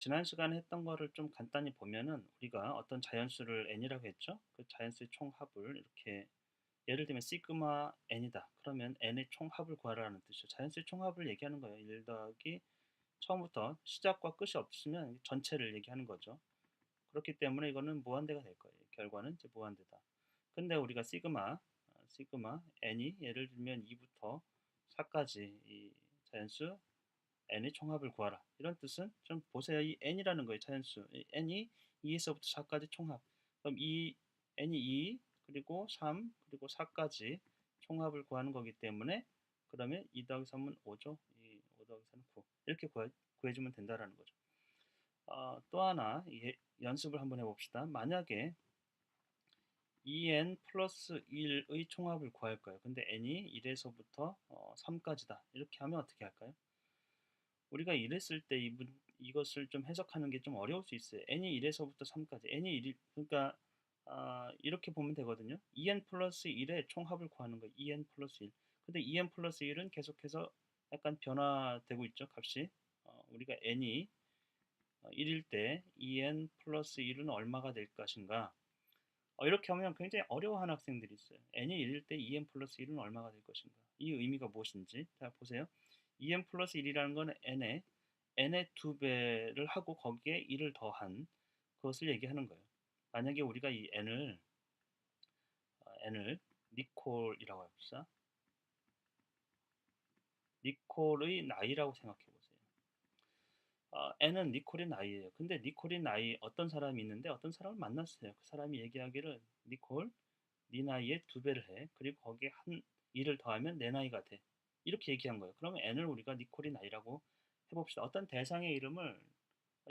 지난 시간에 했던 거를 좀 간단히 보면은 우리가 어떤 자연수를 n이라고 했죠. 그 자연수의 총합을 이렇게 예를 들면 시그마 n이다. 그러면 n의 총합을 구하라는 뜻이죠. 자연수의 총합을 얘기하는 거예요. 1 더하기 처음부터 시작과 끝이 없으면 전체를 얘기하는 거죠. 그렇기 때문에 이거는 무한대가 될 거예요. 결과는 이제 무한대다. 근데 우리가 시그마 n이 예를 들면 2부터 4까지 이 자연수 n의 총합을 구하라. 이런 뜻은 좀 보세요. 이 n이라는 거예요. 자연수. 이 n이 2에서부터 4까지 총합. 그럼 이 n이 2 그리고 3 그리고 4까지 총합을 구하는 거기 때문에 그러면 2 더하기 3은 5죠. 이 5 더하기 4는 9. 이렇게 구해주면 된다라는 거죠. 또 하나 연습을 한번 해봅시다. 만약에 2n 플러스 1의 총합을 구할 거예요. 근데 n이 1에서부터 3까지다. 이렇게 하면 어떻게 할까요? 우리가 이랬을 때 이것을 좀 해석하는 게 좀 어려울 수 있어요. n이 1에서부터 3까지. n이 1이 그러니까 이렇게 보면 되거든요. 2n 플러스 1의 총합을 구하는 거예요. 2n 플러스 1. 근데 2n 플러스 1은 계속해서 약간 변화되고 있죠. 값이. 우리가 n이 1일 때 2n 플러스 1은 얼마가 될 것인가? 이렇게 하면 굉장히 어려워하는 학생들이 있어요. n이 1일 때 2n 플러스 1은 얼마가 될 것인가? 이 의미가 무엇인지. 자, 보세요. 2n 플러스 1이라는 건 n의 2배를 하고 거기에 1을 더한 그것을 얘기하는 거예요. 만약에 우리가 이 n을 니콜이라고 해봅시다. 니콜의 나이라고 생각해 보세요. n은 니콜의 나이예요. 근데 니콜의 나이 어떤 사람이 있는데 어떤 사람을 만났어요. 그 사람이 얘기하기를 니콜, 네 나이의 2배를 해. 그리고 거기에 한 1을 더하면 내 나이가 돼. 이렇게 얘기한 거예요. 그러면 n을 우리가 니콜의 나이라고 해봅시다. 어떤 대상의 이름을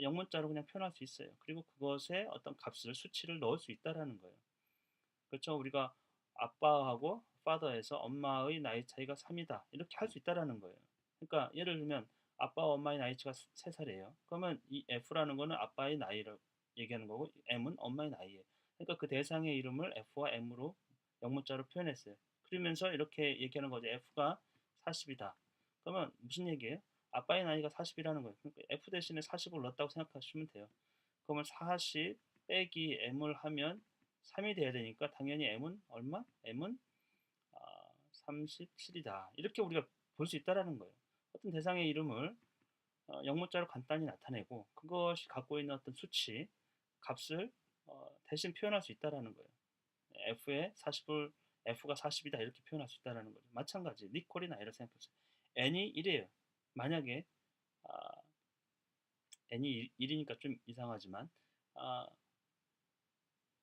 영문자로 그냥 표현할 수 있어요. 그리고 그것에 어떤 값을 수치를 넣을 수 있다라는 거예요. 그렇죠? 우리가 아빠하고 father에서 엄마의 나이 차이가 3이다. 이렇게 할 수 있다라는 거예요. 그러니까 예를 들면 아빠와 엄마의 나이 차이가 3살이에요. 그러면 이 F라는 거는 아빠의 나이를 얘기하는 거고 M은 엄마의 나이예요. 그러니까 그 대상의 이름을 F와 M으로 영문자로 표현했어요. 그러면서 이렇게 얘기하는 거죠. F가 40이다. 그러면 무슨 얘기예요? 아빠의 나이가 40이라는 거예요. 그러니까 F 대신에 40을 넣었다고 생각하시면 돼요. 그러면 40 빼기 M을 하면 3이 돼야 되니까 당연히 m은 얼마? m은 37이다. 이렇게 우리가 볼 수 있다라는 거예요. 어떤 대상의 이름을 영문자로 간단히 나타내고 그것이 갖고 있는 어떤 수치, 값을 대신 표현할 수 있다라는 거예요. f의 40을 f가 40이다 이렇게 표현할 수 있다라는 거죠. 마찬가지 니콜이나 이라 생각해보세요. n이 1이에요. 만약에 아, n이 1이니까 좀 이상하지만 아,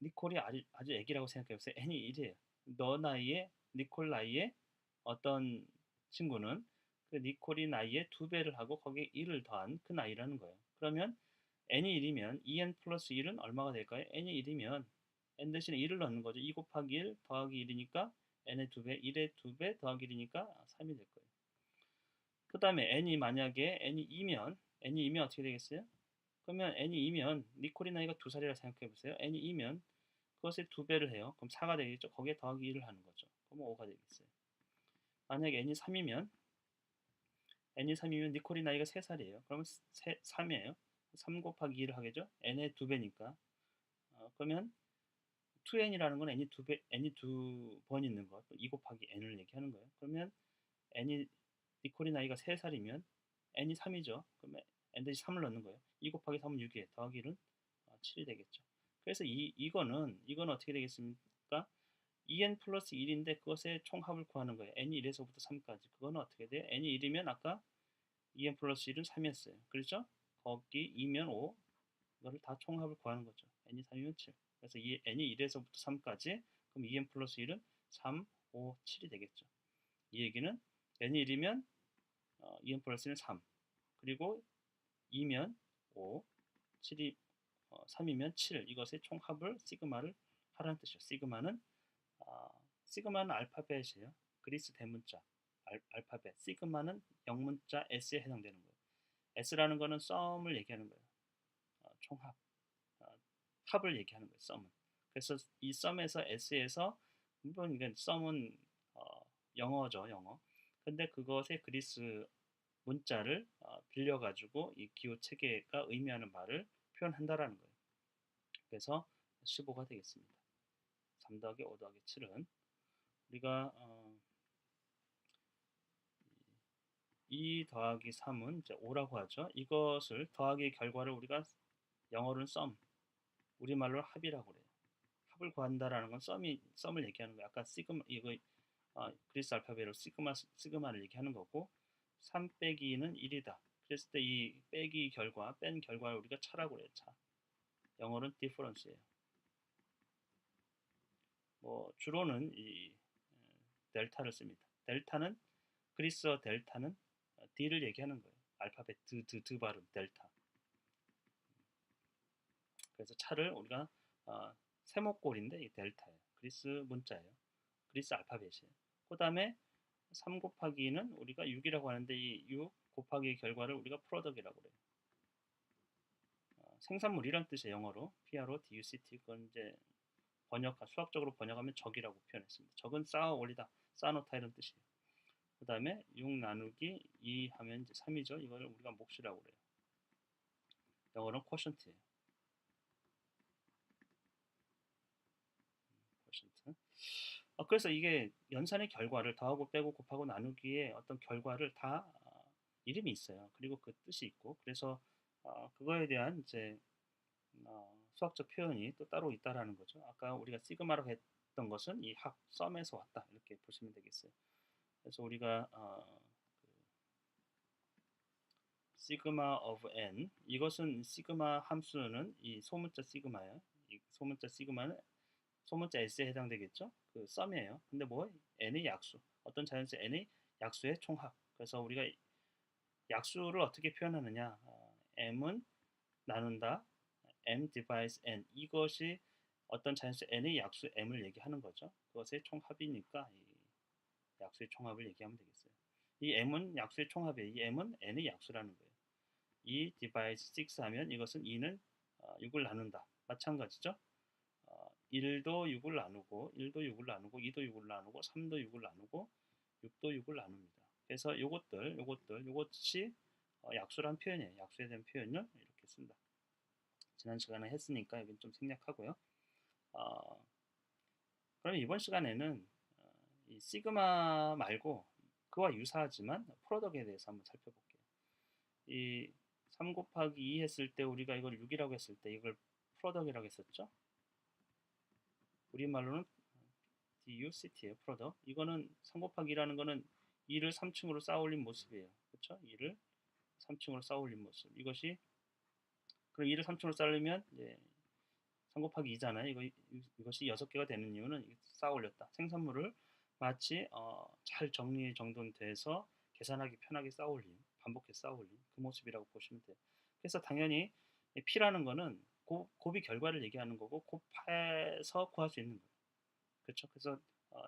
니콜이 아주 애기라고 생각해보세요. n이 1이에요. 너 나이에 니콜 나이에 어떤 친구는 그 니콜이 나이에 2배를 하고 거기에 1을 더한 그 나이라는 거예요. 그러면 n이 1이면 2n 플러스 1은 얼마가 될까요? n이 1이면 n 대신에 1을 넣는 거죠. 2 곱하기 1 더하기 1이니까 n의 2배, 1의 2배 더하기 1이니까 3이 될 거예요. 그 다음에 만약에 n이 2면 어떻게 되겠어요? 그러면 n이 2면 니콜이 나이가 2살이라 생각해 보세요. n이 2면 그것의 2배를 해요. 그럼 4가 되겠죠. 거기에 더하기 1을 하는 거죠. 그럼 5가 되겠어요. 만약에 n이 3이면 니콜이 나이가 3살이에요. 그러면 3이에요. 3 곱하기 2를 하겠죠. n의 2배니까. 그러면 2n이라는 건 n이 2번 있는 것. 2 곱하기 n을 얘기하는 거예요. 그러면 니콜이 나이가 3살이면 n이 3이죠. 그러면 n 대신 3을 넣는 거예요. 2 곱하기 3은 6이에요. 더하기 1은 7이 되겠죠. 그래서 이거는 어떻게 되겠습니까? 2n 플러스 1인데 그것의 총합을 구하는 거예요. n이 1에서부터 3까지. 그거는 어떻게 돼요? n이 1이면 아까 2n 플러스 1은 3이었어요. 그렇죠? 거기 2면 5. 이거를 다 총합을 구하는 거죠. n이 3이면 7. 그래서 n이 1에서부터 3까지. 그럼 2n 플러스 1은 3, 5, 7이 되겠죠. 이 얘기는 n이 1이면 2n 플러스 1은 3. 그리고 2면 5, 7이 3이면 7. 이것의 총합을 시그마를 하라는 뜻이죠. 아, 시그마는 알파벳이에요. 그리스 대문자 알파벳. 시그마는 영문자 S에 해당되는 거예요. S라는 거는 썸을 얘기하는 거예요. 총합, 어, 합을 얘기하는 거예요. 썸은. 그래서 이 썸에서 S에서 물론 이건 썸은 영어죠, 영어. 근데 그것의 그리스 문자를 빌려가지고 이 기호 체계가 의미하는 말을 표현한다라는 거예요. 그래서 15가 되겠습니다. 3 더하기 5 더하기 7은 우리가 2 더하기 3은 이제 5라고 하죠. 이것을 더하기 결과를 우리가 영어로는 sum, 우리말로 합이라고 그래요. 합을 구한다라는 건 썸을 얘기하는 거예요. 아까 시그마 이거 그리스 알파벳으로 시그마를 얘기하는 거고 3 빼기 2는 1이다. 그랬을 때 이 빼기 결과, 뺀 결과를 우리가 차라고 그래요. 차. 영어로는 difference예요. 뭐 주로는 이 델타를 씁니다. 델타는 그리스어 델타는 D를 얘기하는 거예요. 알파벳 드 발음 델타. 그래서 차를 우리가 세모꼴인데 이 델타예요. 그리스 문자예요. 그리스 알파벳이에요. 그 다음에 3 곱하기 2는 우리가 6이라고 하는데 이 6 곱하기 결과를 우리가 프로덕이라고 그래요. 생산물이란 뜻이에요. 영어로 PRODUCT. 그건 이제 수학적으로 번역하면 적이라고 표현했습니다. 적은 쌓아 올리다, 쌓아놓다 이런 뜻이에요. 그 다음에 6 나누기 2 하면 이제 3이죠. 이걸 우리가 몫이라고 그래요. 영어로는 quotient예요. quotient. 그래서 이게 연산의 결과를 더하고 빼고 곱하고 나누기에 어떤 결과를 다 이름이 있어요. 그리고 그 뜻이 있고 그래서 그거에 대한 이제 수학적 표현이 또 따로 있다라는 거죠. 아까 우리가 시그마라고 했던 것은 이 합, 썸에서 왔다 이렇게 보시면 되겠어요. 그래서 우리가 시그마 of n 이것은 시그마 함수는 이 소문자 시그마예요. 이 소문자 시그마는 소문자 s에 해당되겠죠. 그 썸이에요. 근데 뭐 n의 약수, 어떤 자연수 n의 약수의 총합. 그래서 우리가 약수를 어떻게 표현하느냐? m은 나눈다. m divides n 이것이 어떤 자연수 n의 약수 m을 얘기하는 거죠. 그것의 총합이니까 이 약수의 총합을 얘기하면 되겠어요. 이 m은 약수의 총합이에요. 이 m은 n의 약수라는 거예요. 2 divides 6 하면 이것은 2는 6을 나눈다. 마찬가지죠. 1도 6을 나누고 1도 6을 나누고 2도 6을 나누고 3도 6을 나누고 6도 6을 나눕니다. 그래서 이것이 약수란 표현이에요. 약수에 대한 표현을 이렇게 쓴다. 지난 시간에 했으니까 여긴 좀 생략하고요. 그럼 이번 시간에는 이 시그마 말고 그와 유사하지만 프로덕에 대해서 한번 살펴볼게요. 이 3 곱하기 2 했을 때 우리가 이걸 6이라고 했을 때 이걸 프로덕이라고 했었죠. 우리말로는 DUCT예요. 프로덕. 이거는 3 곱하기 2라는 거는 2를 3층으로 쌓아 올린 모습이에요. 그렇죠? 2를 3층으로 쌓아 올린 모습. 이것이 그럼 2를 3층으로 쌓으려면 이제 3 곱하기 2잖아요. 이것이 6개가 되는 이유는 쌓아 올렸다. 생산물을 마치 잘 정리 정돈돼서 계산하기 편하게 쌓아 올린, 반복해서 쌓아 올린 그 모습이라고 보시면 돼요. 그래서 당연히 P라는 거는 곱이 결과를 얘기하는 거고 곱해서 구할 수 있는 거예요. 그렇죠? 그래서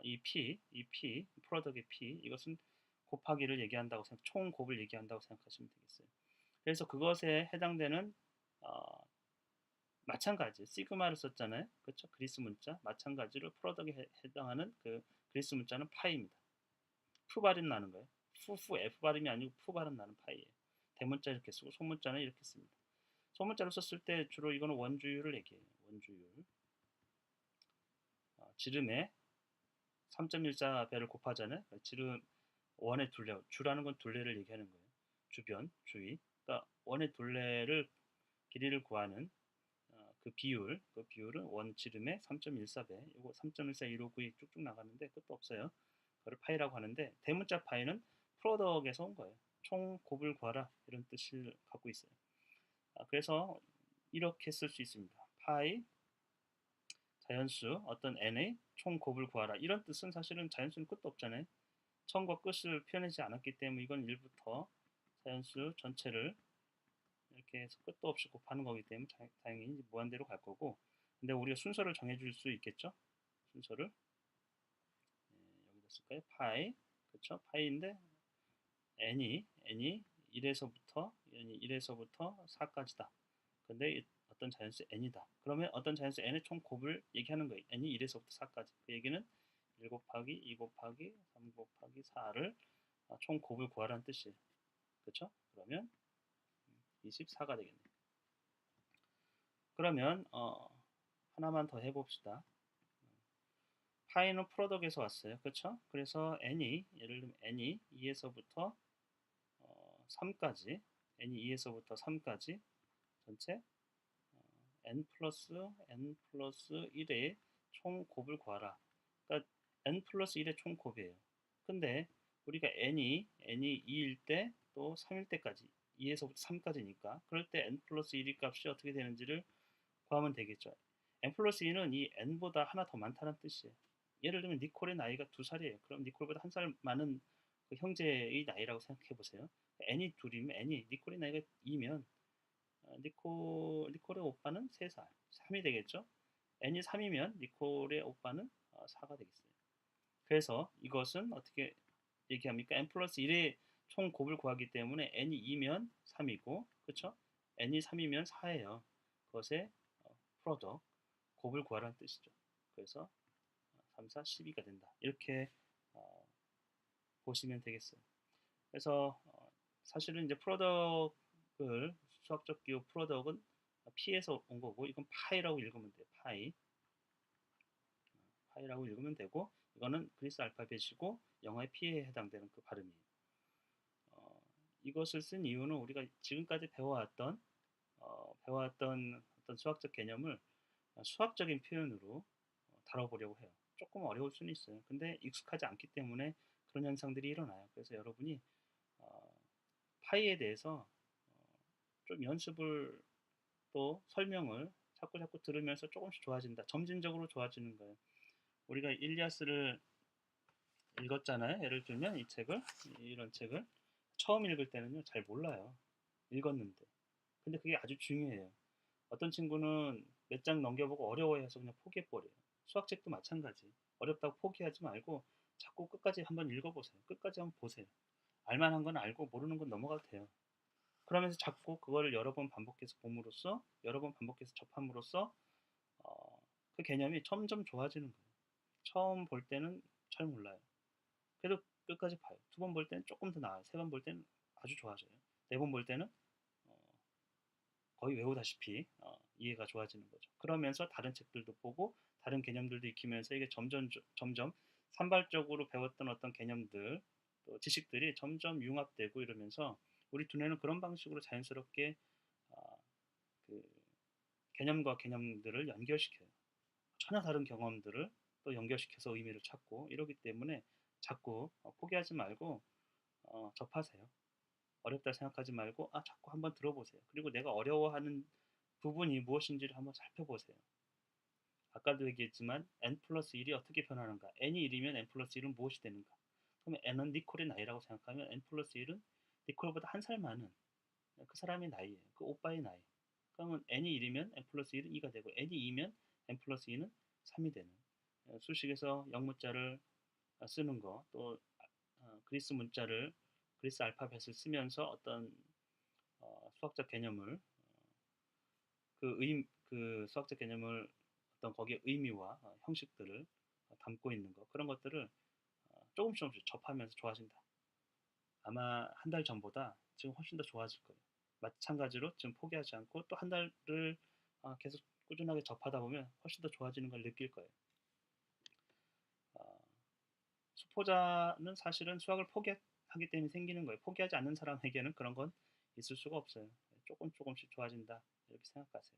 이 P, 프로덕의 P 이것은 곱하기를 얘기한다고 총 곱을 얘기한다고 생각하시면 되겠어요. 그래서 그것에 해당되는 마찬가지 시그마를 썼잖아요. 그렇죠? 그리스 문자 마찬가지로 프로덕에 해당하는 그 그리스 문자는 파이입니다. 푸 발음 나는 거예요. F 발음이 아니고 푸 발음 나는 파이예요. 대문자 이렇게 쓰고 소문자는 이렇게 씁니다. 소문자로 썼을 때 주로 이거는 원주율을 얘기해요. 원주율. 지름에 3.14배를 곱하잖아요. 지름 원의 둘레, 주라는 건 둘레를 얘기하는 거예요. 주변, 주위. 그러니까 원의 둘레를 길이를 구하는 그 비율은 원 지름의 3.14배. 이거 3.141592 쭉쭉 나가는데 끝도 없어요. 그걸 파이라고 하는데 대문자 파이는 프로덕에서 온 거예요. 총 곱을 구하라 이런 뜻을 갖고 있어요. 그래서 이렇게 쓸 수 있습니다. 파이 자연수 어떤 n의 총 곱을 구하라 이런 뜻은 사실은 자연수는 끝도 없잖아요. 처음과 끝을 표현하지 않았기 때문에 이건 1부터 자연수 전체를 이렇게 해서 끝도 없이 곱하는 거기 때문에 당연히 무한대로 갈 거고 근데 우리가 순서를 정해줄 수 있겠죠. 순서를 여기다 쓸까요? 파이 그렇죠? 파이인데 n이 1에서부터 4까지다. 근데 어떤 자연수 n이다. 그러면 어떤 자연수 n의 총 곱을 얘기하는 거예요. n이 1에서부터 4까지. 그 얘기는 1 곱하기 2 곱하기 3 곱하기 4를 총 곱을 구하라는 뜻이에요. 그렇죠? 그러면 24가 되겠네요. 그러면 하나만 더 해봅시다. 파이는 프로덕에서 왔어요. 그렇죠? 그래서 n이 예를 들면 n이 2에서부터 3까지 n이 2에서부터 3까지 전체 n 플러스 1의 총 곱을 구하라. 그러니까 n 플러스 1의 총 곱이에요. 근데 우리가 n이 2일 때 또 3일 때까지 2에서부터 3까지니까 그럴 때 n 플러스 1의 값이 어떻게 되는지를 구하면 되겠죠. n 플러스 2는 이 n보다 하나 더 많다는 뜻이에요. 예를 들면 니콜의 나이가 2살이에요. 그럼 니콜보다 한 살 많은 그 형제의 나이라고 생각해 보세요. n이 둘이면 니콜의 나이가 2면 니콜의 오빠는 3살, 3이 되겠죠? n이 3이면 니콜의 오빠는 4가 되겠어요. 그래서 이것은 어떻게 얘기합니까? n 플러스 1의 총 곱을 구하기 때문에 n이 2면 3이고, 그렇죠? n이 3이면 4예요. 그것의 프로덕, 곱을 구하라는 뜻이죠. 그래서 3, 4, 12가 된다. 이렇게 보시면 되겠어요. 그래서 사실은 이제 프로덕을 수학적 기호 프로덕은 P에서 온 거고 이건 파이라고 읽으면 돼요. 파이라고 읽으면 되고 이거는 그리스 알파벳이고 영어의 P에 해당되는 그 발음이에요. 이것을 쓴 이유는 우리가 지금까지 배워왔던 어떤 수학적 개념을 수학적인 표현으로 다뤄보려고 해요. 조금 어려울 수는 있어요. 근데 익숙하지 않기 때문에 그런 현상들이 일어나요. 그래서 여러분이 파이에 대해서 좀 연습을 또 설명을 자꾸 들으면서 조금씩 좋아진다. 점진적으로 좋아지는 거예요. 우리가 일리아스를 읽었잖아요. 예를 들면 이 책을 이런 책을 처음 읽을 때는요 잘 몰라요. 읽었는데 근데 그게 아주 중요해요. 어떤 친구는 몇 장 넘겨보고 어려워해서 그냥 포기해버려요. 수학책도 마찬가지. 어렵다고 포기하지 말고 자꾸 끝까지 한번 읽어보세요. 끝까지 한번 보세요. 알만한 건 알고 모르는 건 넘어가도 돼요. 그러면서 자꾸 그거를 여러 번 반복해서 봄으로써 여러 번 반복해서 접함으로써 그 개념이 점점 좋아지는 거예요. 처음 볼 때는 잘 몰라요. 그래도 끝까지 봐요. 두 번 볼 때는 조금 더 나아요. 세 번 볼 때는 아주 좋아져요. 네 번 볼 때는 거의 외우다시피 이해가 좋아지는 거죠. 그러면서 다른 책들도 보고 다른 개념들도 익히면서 이게 점점 산발적으로 배웠던 어떤 개념들 또 지식들이 점점 융합되고 이러면서 우리 두뇌는 그런 방식으로 자연스럽게 그 개념과 개념들을 연결시켜요. 전혀 다른 경험들을 또 연결시켜서 의미를 찾고 이러기 때문에 자꾸 포기하지 말고 접하세요. 어렵다 생각하지 말고 자꾸 한번 들어보세요. 그리고 내가 어려워하는 부분이 무엇인지를 한번 살펴보세요. 아까도 얘기했지만 n 플러스 1이 어떻게 변하는가? n이 1이면 n 플러스 1은 무엇이 되는가? 그러면 n은 니콜의 나이라고 생각하면 n 플러스 1은 니콜보다 한 살 많은 그 사람의 나이예요. 그 오빠의 나이. 그러면 n이 1이면 n 플러스 1은 2가 되고 n이 2면 n 플러스 2는 3이 되는 수식에서 영문자를 쓰는 거 또 그리스 알파벳을 쓰면서 어떤 수학적 개념을 그 수학적 개념을 어떤 거기에 의미와 형식들을 담고 있는 거 그런 것들을 조금씩 접하면서 좋아진다. 아마 한 달 전보다 지금 훨씬 더 좋아질 거예요. 마찬가지로 지금 포기하지 않고 또 한 달을 계속 꾸준하게 접하다 보면 훨씬 더 좋아지는 걸 느낄 거예요. 수포자는 사실은 수학을 포기하기 때문에 생기는 거예요. 포기하지 않는 사람에게는 그런 건 있을 수가 없어요. 조금씩 좋아진다 이렇게 생각하세요.